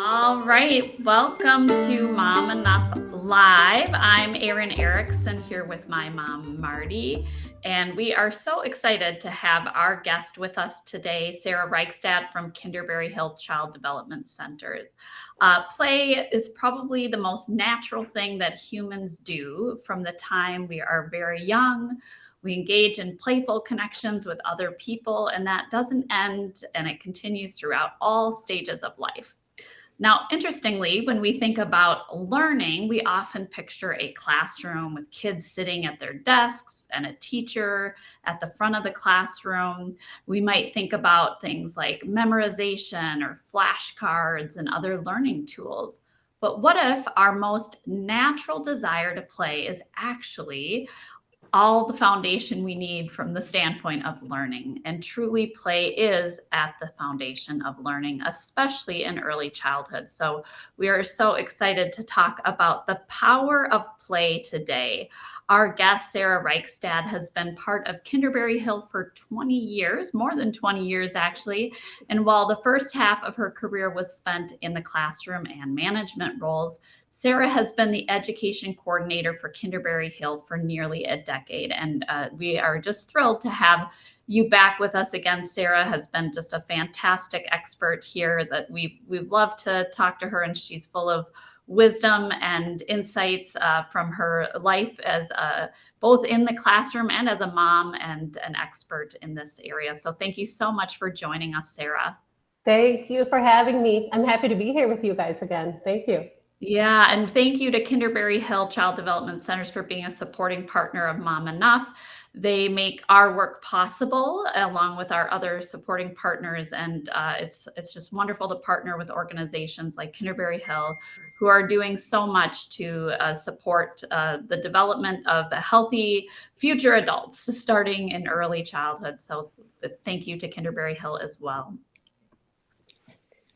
All right, welcome to Mom Enough Live. I'm Erin Erickson here with my mom, Marti, and we are so excited to have our guest with us today, Sara Reichstadt from Kinderberry Hill Child Development Centers. Play is probably the most natural thing that humans do from the time we are very young. We engage in playful connections with other people, and that doesn't end, and it continues throughout all stages of life. Now, interestingly, when we think about learning, we often picture a classroom with kids sitting at their desks and a teacher at the front of the classroom. We might think about things like memorization or flashcards and other learning tools. But what if our most natural desire to play is actually all the foundation we need from the standpoint of learning? And truly, play is at the foundation of learning, especially in early childhood. So we are so excited to talk about the power of play today. Our guest, Sara Reichstadt, has been part of Kinderberry Hill for 20 years, more than 20 years actually. And while the first half of her career was spent in the classroom and management roles, Sara has been the education coordinator for Kinderberry Hill for nearly a decade, and we are just thrilled to have you back with us again. Sara has been just a fantastic expert here that we've loved to talk to her, and she's full of wisdom and insights from her life as both in the classroom and as a mom and an expert in this area. So thank you so much for joining us, Sara. Thank you for having me. I'm happy to be here with you guys again. Thank you. Yeah, and thank you to Kinderberry Hill Child Development Centers for being a supporting partner of Mom Enough. They make our work possible along with our other supporting partners, and it's just wonderful to partner with organizations like Kinderberry Hill, who are doing so much to support the development of healthy future adults starting in early childhood. So thank you to Kinderberry Hill as well.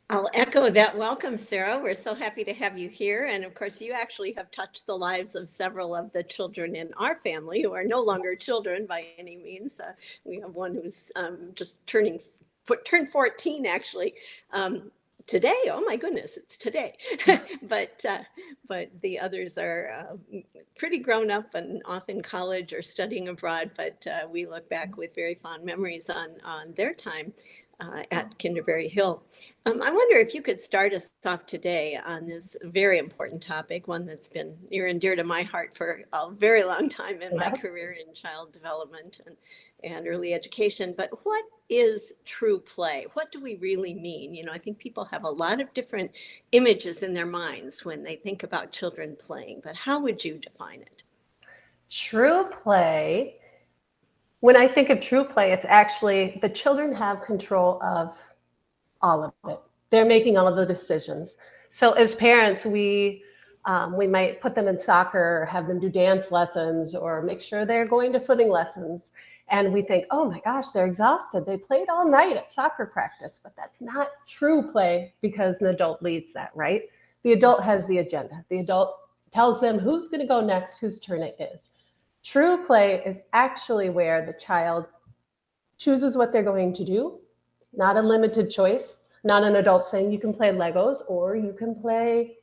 I'll echo that welcome, Sara. We're so happy to have you here. And of course, you actually have touched the lives of several of the children in our family who are no longer children by any means. We have one who's just turned 14 actually. Today, oh my goodness, it's today. but the others are pretty grown up and off in college or studying abroad. But we look back with very fond memories on their time at Kinderberry Hill. I wonder if you could start us off today on this very important topic, one that's been near and dear to my heart for a very long time in my career in child development and early education. But what is true play? What do we really mean? You know, I think people have a lot of different images in their minds when they think about children playing, but how would you define it? True play. When I think of true play, it's actually the children have control of all of it. They're making all of the decisions. So as parents, we might put them in soccer, have them do dance lessons, or make sure they're going to swimming lessons. And we think, oh my gosh, they're exhausted. They played all night at soccer practice, but that's not true play because an adult leads that, right? The adult has the agenda. The adult tells them who's going to go next, whose turn it is. True play is actually where the child chooses what they're going to do, not a limited choice, not an adult saying you can play Legos or you can play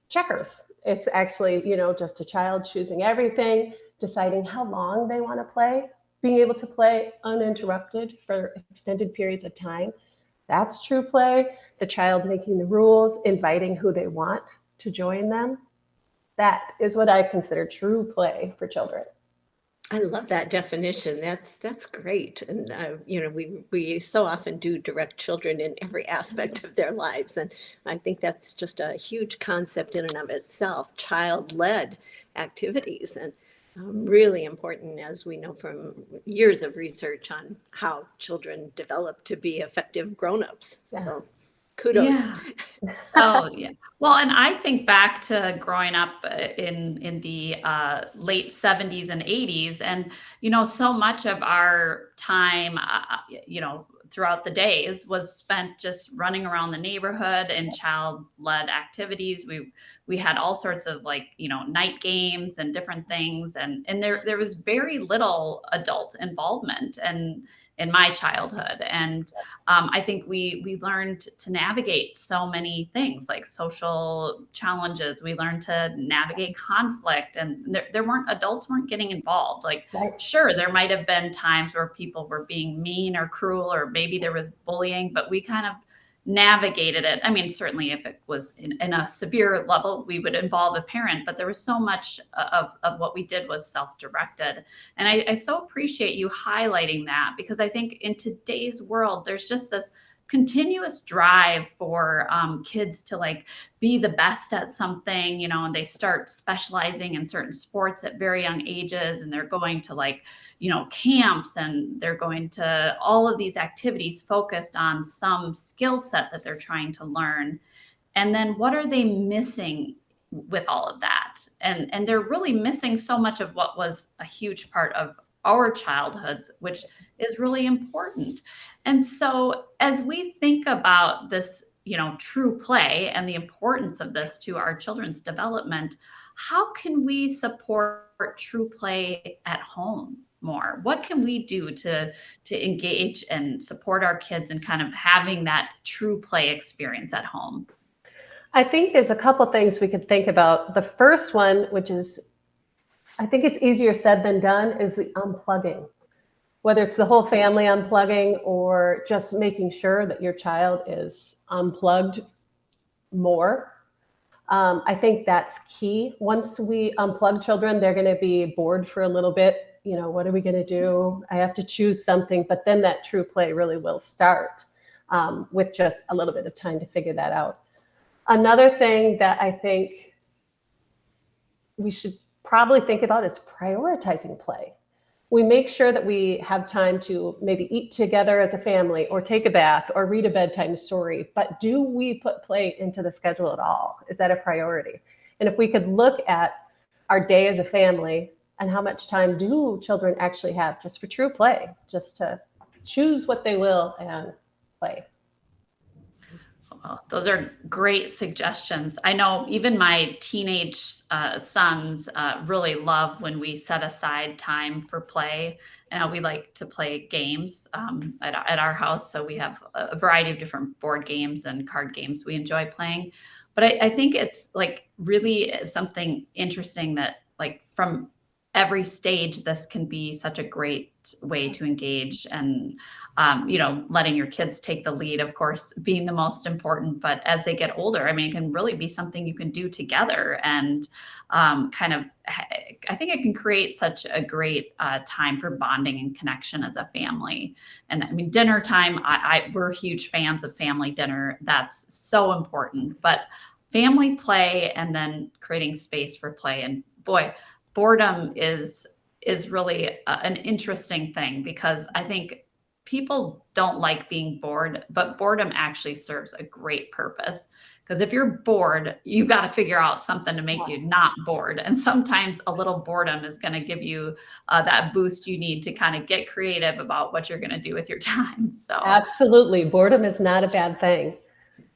checkers. It's actually, just a child choosing everything, deciding how long they want to play, being able to play uninterrupted for extended periods of time. That's true play. The child making the rules, inviting who they want to join them. That is what I consider true play for children. I love that definition. That's great. And we so often do direct children in every aspect of their lives, and I think that's just a huge concept in and of itself. Child-led activities, and really important, as we know from years of research on how children develop to be effective grown-ups. Yeah. So kudos. Yeah. Oh, yeah. Well, and I think back to growing up in the late 70s and 80s, and so much of our time, throughout the days was spent just running around the neighborhood in child-led activities. We had all sorts of night games and different things, and there was very little adult involvement, and in my childhood. And I think we learned to navigate so many things like social challenges. We learned to navigate conflict, and adults weren't getting involved. Like, Right. sure, there might have been times where people were being mean or cruel, or maybe there was bullying, but we kind of navigated it. I mean, certainly if it was in a severe level, we would involve a parent, but there was so much of what we did was self-directed. And I so appreciate you highlighting that, because I think in today's world, there's just this continuous drive for kids to like be the best at something, and they start specializing in certain sports at very young ages, and they're going to like, camps, and they're going to all of these activities focused on some skill set that they're trying to learn. And then what are they missing with all of that? And they're really missing so much of what was a huge part of our childhoods, which is really important. And so as we think about this, true play and the importance of this to our children's development, how can we support true play at home more? What can we do to engage and support our kids in kind of having that true play experience at home? I think there's a couple things we could think about. The first one, which is, I think it's easier said than done, is the unplugging. Whether it's the whole family unplugging or just making sure that your child is unplugged more. I think that's key. Once we unplug children, they're going to be bored for a little bit. What are we going to do? I have to choose something, but then that true play really will start with just a little bit of time to figure that out. Another thing that I think we should probably think about is prioritizing play. We make sure that we have time to maybe eat together as a family, or take a bath, or read a bedtime story. But do we put play into the schedule at all? Is that a priority? And if we could look at our day as a family, and how much time do children actually have just for true play, just to choose what they will and play. Well, those are great suggestions. I know even my teenage sons really love when we set aside time for play. And we like to play games at our house. So we have a variety of different board games and card games we enjoy playing. But I think it's like really something interesting that like from every stage, this can be such a great way to engage. And letting your kids take the lead, of course, being the most important. But as they get older, I mean, it can really be something you can do together, and I think it can create such a great time for bonding and connection as a family. And I mean, dinner time, we're huge fans of family dinner. That's so important. But family play, and then creating space for play. And boy, boredom is really an interesting thing, because I think people don't like being bored, but boredom actually serves a great purpose. Because if you're bored, you've got to figure out something to make you not bored. And sometimes a little boredom is going to give you that boost you need to kind of get creative about what you're going to do with your time. So absolutely, boredom is not a bad thing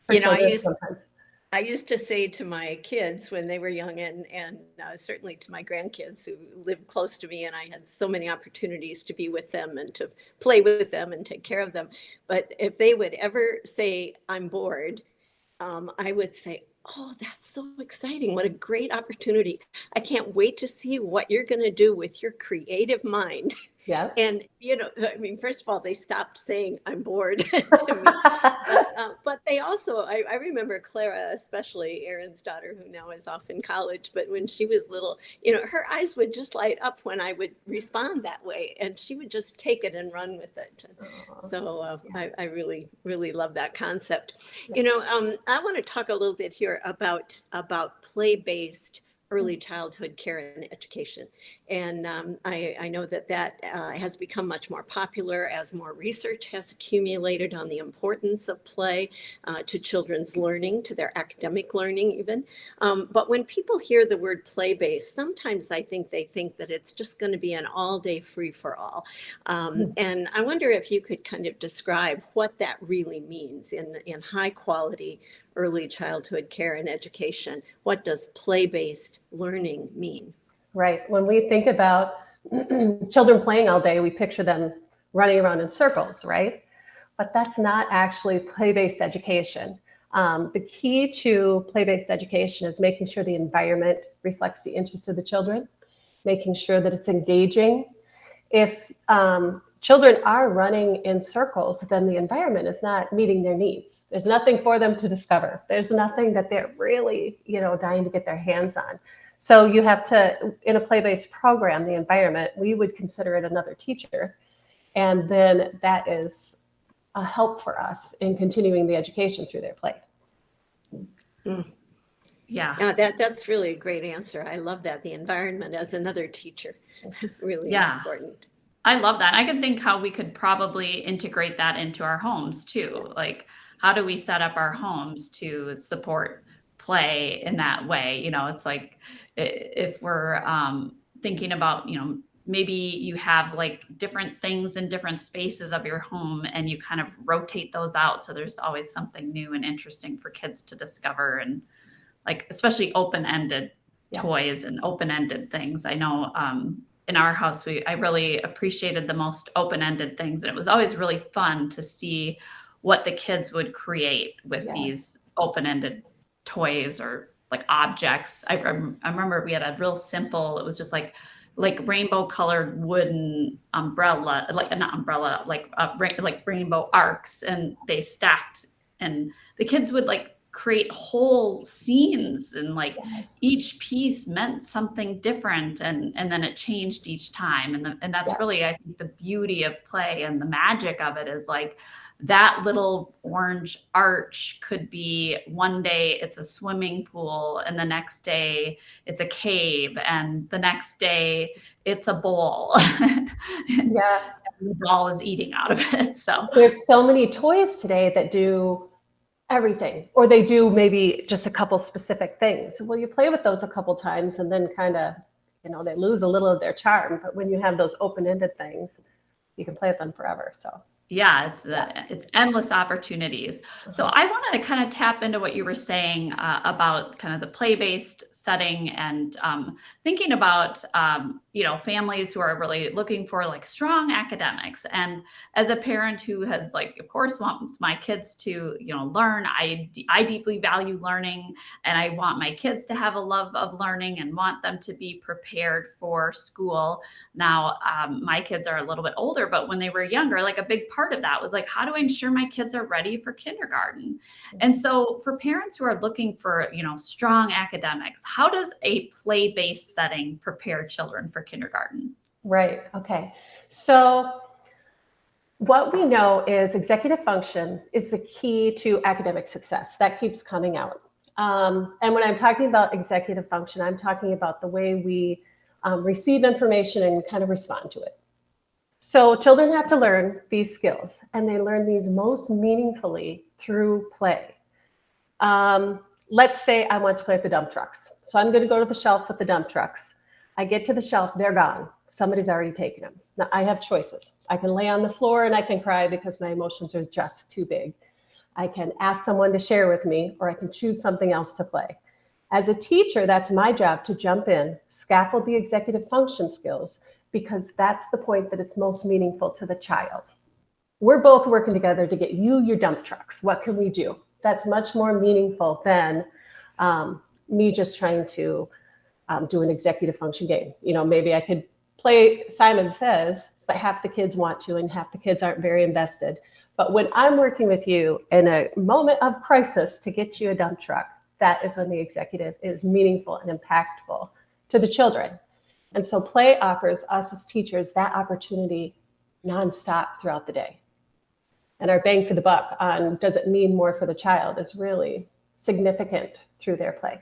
for children sometimes. I used to say to my kids when they were young, and certainly to my grandkids who lived close to me, and I had so many opportunities to be with them and to play with them and take care of them. But if they would ever say, I'm bored, I would say, oh, that's so exciting. What a great opportunity. I can't wait to see what you're going to do with your creative mind. Yeah. And, I mean, first of all, they stopped saying I'm bored to me. But they also, I remember Clara, especially Erin's daughter, who now is off in college, but when she was little, her eyes would just light up when I would respond that way, and she would just take it and run with it. So I really, really love that concept. I want to talk a little bit here about play-based early childhood care and education. And I know that has become much more popular as more research has accumulated on the importance of play to children's learning, to their academic learning even. But when people hear the word play-based, sometimes I think they think that it's just going to be an all-day free-for-all. And I wonder if you could kind of describe what that really means in high quality early childhood care and education. What does play-based learning mean? Right. When we think about children playing all day, we picture them running around in circles, right? But that's not actually play-based education. The key to play-based education is making sure the environment reflects the interests of the children, making sure that it's engaging. If children are running in circles, then the environment is not meeting their needs. There's nothing for them to discover. There's nothing that they're really, dying to get their hands on. So you have to, in a play-based program, the environment, we would consider it another teacher. And then that is a help for us in continuing the education through their play. Yeah. That's really a great answer. I love that. The environment as another teacher, really important. I love that. I can think how we could probably integrate that into our homes too. Like, how do we set up our homes to support play in that way? It's like if we're thinking about, maybe you have like different things in different spaces of your home and you kind of rotate those out. So there's always something new and interesting for kids to discover, and like, especially open-ended toys and open-ended things. I know in our house, I really appreciated the most open-ended things. And it was always really fun to see what the kids would create with these open-ended toys or like objects. I remember we had a real simple, it was just like rainbow colored wooden umbrella, like not umbrella, like rainbow arcs, and they stacked, and the kids would like create whole scenes, and like each piece meant something different, and then it changed each time. And that's really, I think, the beauty of play, and the magic of it is like that little orange arch could be one day it's a swimming pool, and the next day it's a cave, and the next day it's a bowl. And the ball is eating out of it. So there's so many toys today that do everything, or they do maybe just a couple specific things. Well, you play with those a couple times and then kind of, they lose a little of their charm. But when you have those open-ended things, you can play with them forever. So yeah, it's endless opportunities. So I want to kind of tap into what you were saying about kind of the play-based setting, and thinking about families who are really looking for like strong academics. And as a parent who has like, of course, wants my kids to learn, I deeply value learning, and I want my kids to have a love of learning and want them to be prepared for school. Now, my kids are a little bit older, but when they were younger, like a big part of that was like, how do I ensure my kids are ready for kindergarten? And so for parents who are looking for, strong academics, how does a play-based setting prepare children for kindergarten? Right. Okay. So what we know is executive function is the key to academic success. That keeps coming out. And when I'm talking about executive function, I'm talking about the way we receive information and kind of respond to it. So children have to learn these skills, and they learn these most meaningfully through play. Let's say I want to play with the dump trucks. So I'm going to go to the shelf with the dump trucks. I get to the shelf, they're gone. Somebody's already taken them. Now I have choices. I can lay on the floor and I can cry because my emotions are just too big. I can ask someone to share with me, or I can choose something else to play. As a teacher, that's my job to jump in, scaffold the executive function skills, because that's the point that it's most meaningful to the child. We're both working together to get you your dump trucks. What can we do? That's much more meaningful than me just trying to do an executive function game. Maybe I could play Simon Says, but half the kids want to and half the kids aren't very invested. But when I'm working with you in a moment of crisis to get you a dump truck, that is when the executive is meaningful and impactful to the children. And so play offers us as teachers that opportunity nonstop throughout the day. And our bang for the buck on does it mean more for the child is really significant through their play.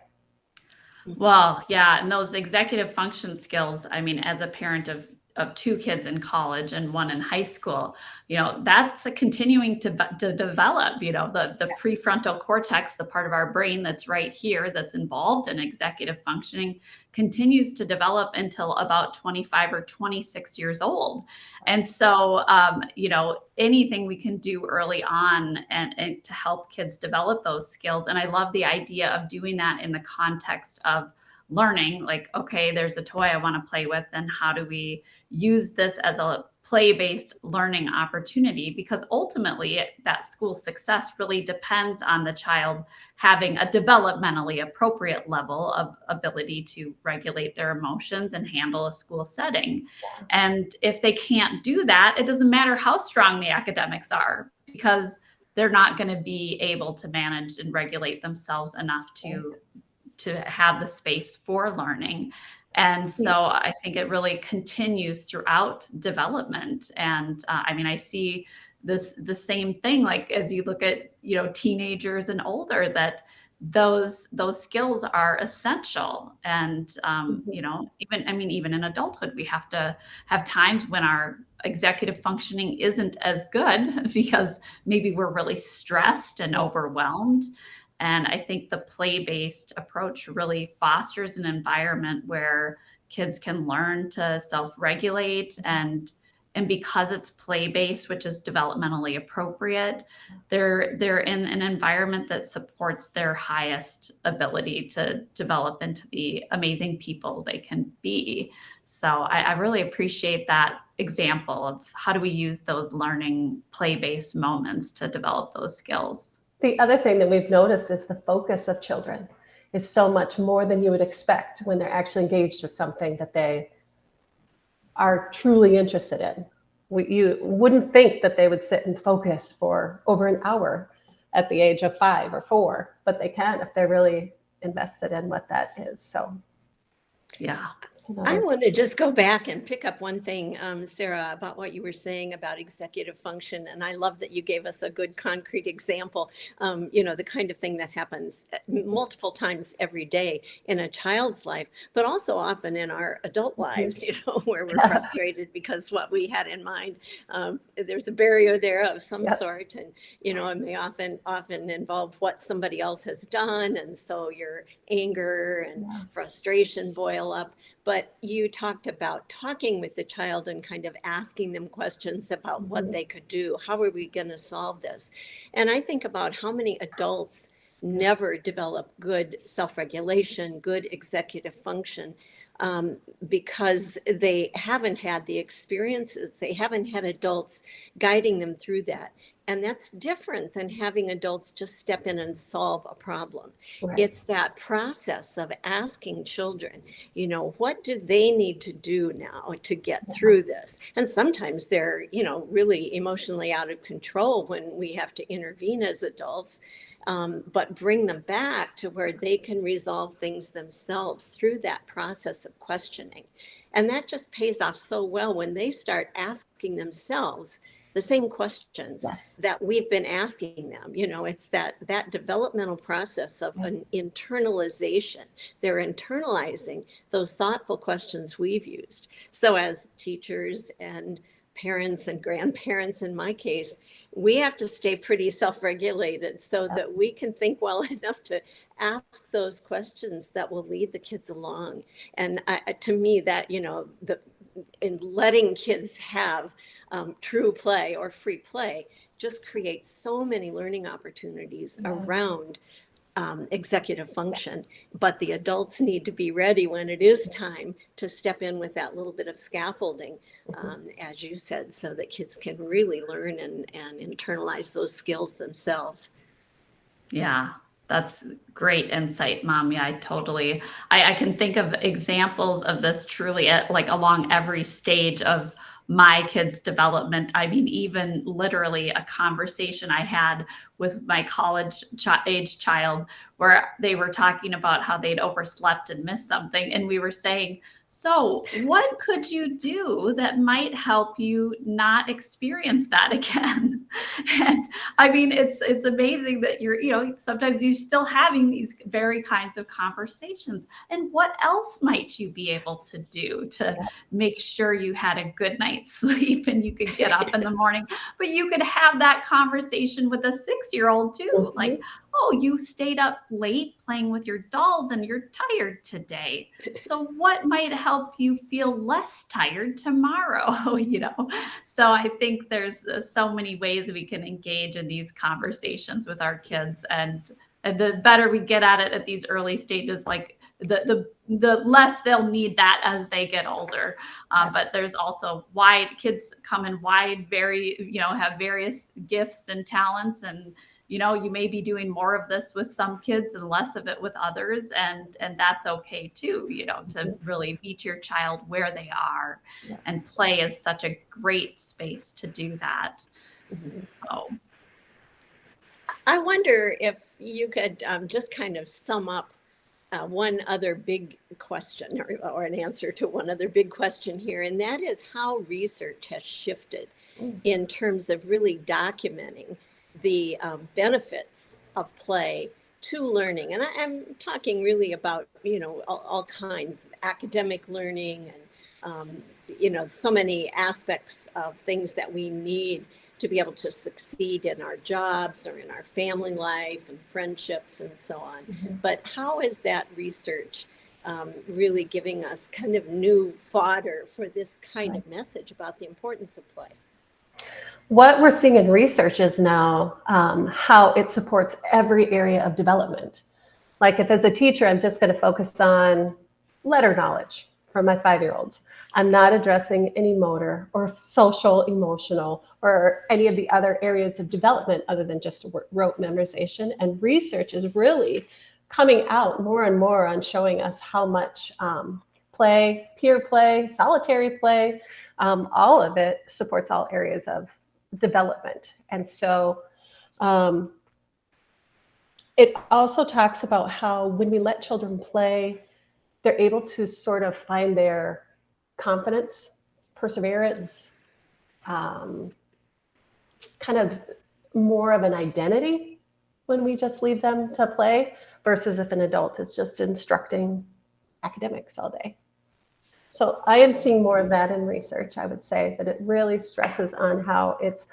Well, yeah. And those executive function skills, I mean, as a parent of two kids in college and one in high school, that's a continuing to develop, the prefrontal cortex, the part of our brain that's right here, that's involved in executive functioning, continues to develop until about 25 or 26 years old. And so, anything we can do early on and to help kids develop those skills. And I love the idea of doing that in the context of learning, like, okay, there's a toy I want to play with, and how do we use this as a play-based learning opportunity? Because ultimately that school success really depends on the child having a developmentally appropriate level of ability to regulate their emotions and handle a school setting. And if they can't do that, it doesn't matter how strong the academics are, because they're not going to be able to manage and regulate themselves enough to have the space for learning. And so I think it really continues throughout development. And I mean, I see the same thing, like as you look at, teenagers and older, that those skills are essential. And even in adulthood, we have to have times when our executive functioning isn't as good because maybe we're really stressed and overwhelmed. And I think the play-based approach really fosters an environment where kids can learn to self-regulate, and because it's play-based, which is developmentally appropriate, they're in an environment that supports their highest ability to develop into the amazing people they can be. So I really appreciate that example of how do we use those learning play-based moments to develop those skills. The other thing that we've noticed is the focus of children is so much more than you would expect when they're actually engaged with something that they are truly interested in. You wouldn't think that they would sit and focus for over an hour at the age of 5 or 4, but they can if they're really invested in what that is. So, yeah. I want to just go back and pick up one thing, Sara, about what you were saying about executive function. And I love that you gave us a good concrete example, the kind of thing that happens multiple times every day in a child's life, but also often in our adult lives, where we're frustrated because what we had in mind, there's a barrier there of some sort. And, it may often involve what somebody else has done. And so your anger and frustration boil up. But you talked about talking with the child and kind of asking them questions about what they could do. How are we going to solve this? And I think about how many adults never develop good self-regulation, good executive function, because they haven't had the experiences. They haven't had adults guiding them through that. And that's different than having adults just step in and solve a problem. Right. It's that process of asking children, what do they need to do now to get through this? And sometimes they're, really emotionally out of control when we have to intervene as adults, but bring them back to where they can resolve things themselves through that process of questioning. And that just pays off so well when they start asking themselves the same questions that we've been asking them. It's that developmental process of an internalization. They're internalizing those thoughtful questions we've used. So as teachers and parents and grandparents, in my case, we have to stay pretty self-regulated so that we can think well enough to ask those questions that will lead the kids along. And to me, that, in letting kids have true play or free play just creates so many learning opportunities around executive function. But the adults need to be ready when it is time to step in with that little bit of scaffolding, as you said, so that kids can really learn and internalize those skills themselves. Yeah. That's great insight, Mom. Yeah, I can think of examples of this truly at, like, along every stage of my kids' development. I mean, even literally a conversation I had with my college age child where they were talking about how they'd overslept and missed something. And we were saying, so what could you do that might help you not experience that again? And I mean, it's amazing that sometimes you're still having these very kinds of conversations. And what else might you be able to do to make sure you had a good night's sleep and you could get up in the morning? But you could have that conversation with a 6-year-old too. Like, oh, you stayed up late playing with your dolls and you're tired today. So what might help you feel less tired tomorrow? So I think there's so many ways we can engage in these conversations with our kids. And the better we get at it at these early stages, like the less they'll need that as they get older. But there's also kids come in wide, have various gifts and talents, and you may be doing more of this with some kids and less of it with others, and that's okay too, to really meet your child where they are. And play is such a great space to do that. So I wonder if you could just kind of sum up one other big question, or an answer to one other big question here, and that is how research has shifted in terms of really documenting the benefits of play to learning. And I'm talking really about, all kinds of academic learning and, so many aspects of things that we need to be able to succeed in our jobs or in our family life and friendships and so on. But how is that research really giving us kind of new fodder for this kind of message about the importance of play? What we're seeing in research is now how it supports every area of development. Like if as a teacher, I'm just going to focus on letter knowledge for my 5-year-olds. I'm not addressing any motor or social, emotional, or any of the other areas of development other than just rote memorization. And research is really coming out more and more on showing us how much play, peer play, solitary play, all of it supports all areas of development. And so it also talks about how when we let children play, they're able to sort of find their confidence, perseverance, kind of more of an identity when we just leave them to play, versus if an adult is just instructing academics all day. So I am seeing more of that in research. I would say that it really stresses on how it's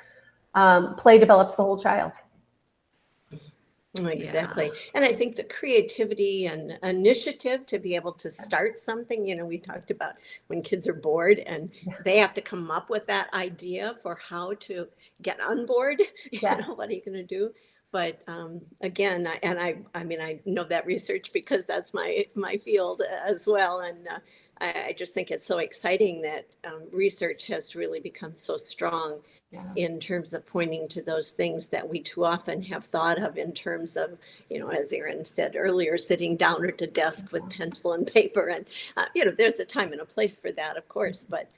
play develops the whole child. Exactly. And I think the creativity and initiative to be able to start something, we talked about when kids are bored and they have to come up with that idea for how to get on board, what are you going to do? But again, I know that research because that's my field as well. And I just think it's so exciting that research has really become so strong in terms of pointing to those things that we too often have thought of in terms of, as Erin said earlier, sitting down at a desk with pencil and paper. And, there's a time and a place for that, of course, but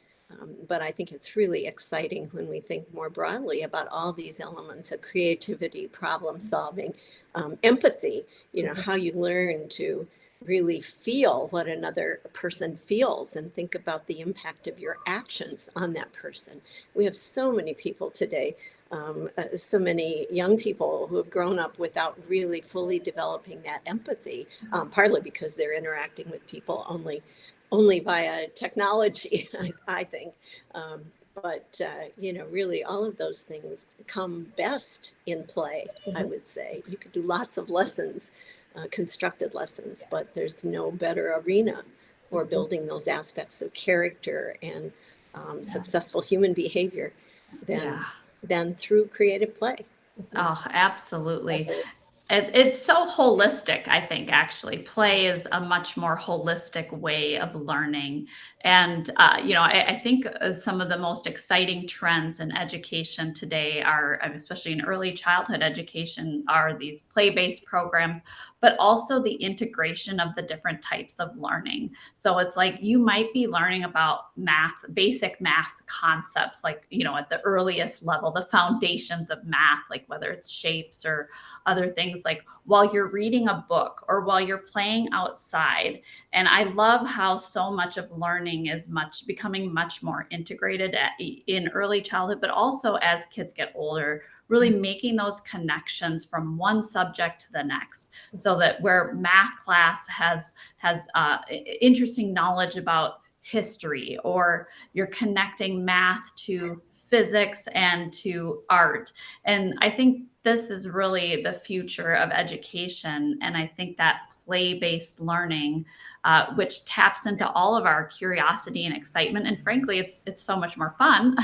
I think it's really exciting when we think more broadly about all these elements of creativity, problem solving, empathy, how you learn to really feel what another person feels and think about the impact of your actions on that person. We have so many people today, so many young people who have grown up without really fully developing that empathy, partly because they're interacting with people only via technology, I think. But really all of those things come best in play, I would say. You could do lots of lessons, constructed lessons, but there's no better arena for building those aspects of character and successful human behavior than through creative play. Oh, absolutely. It's so holistic, I think, actually. Play is a much more holistic way of learning. And, I think some of the most exciting trends in education today are, especially in early childhood education, are these play-based programs, but also the integration of the different types of learning. So it's like you might be learning about basic math concepts, like, at the earliest level, the foundations of math, like whether it's shapes or other things, like while you're reading a book or while you're playing outside. And I love how so much of learning is becoming much more integrated in early childhood, but also as kids get older, really making those connections from one subject to the next, so that where math class has interesting knowledge about history, or you're connecting math to physics and to art. And I think this is really the future of education. And I think that play-based learning, which taps into all of our curiosity and excitement. And frankly, it's so much more fun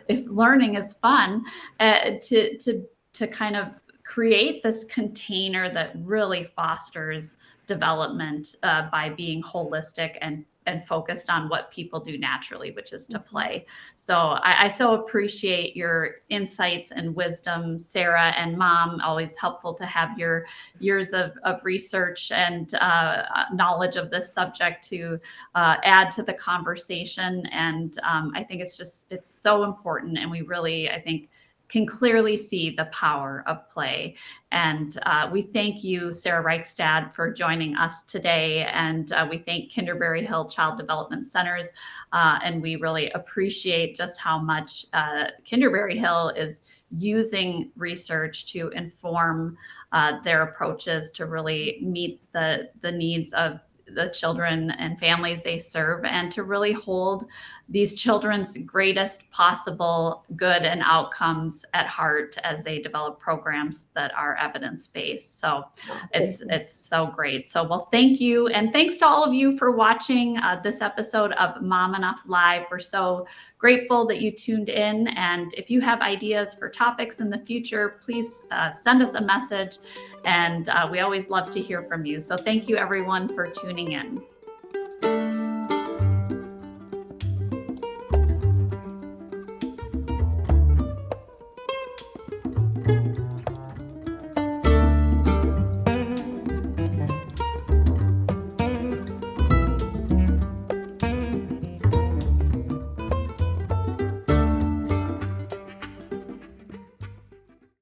if learning is fun, to kind of create this container that really fosters development by being holistic and focused on what people do naturally, which is to play. So I so appreciate your insights and wisdom, Sara, and Mom. Always helpful to have your years of research and knowledge of this subject to add to the conversation. And I think it's so important. And we really, I think, can clearly see the power of play. And we thank you, Sara Reichstadt, for joining us today. And we thank Kinderberry Hill Child Development Centers. And we really appreciate just how much Kinderberry Hill is using research to inform their approaches to really meet the needs of the children and families they serve, and to really hold these children's greatest possible good and outcomes at heart as they develop programs that are evidence-based. So it's so great. So, well, thank you. And thanks to all of you for watching this episode of Mom Enough Live. We're so grateful that you tuned in. And if you have ideas for topics in the future, please send us a message. And we always love to hear from you. So thank you, everyone, for tuning in.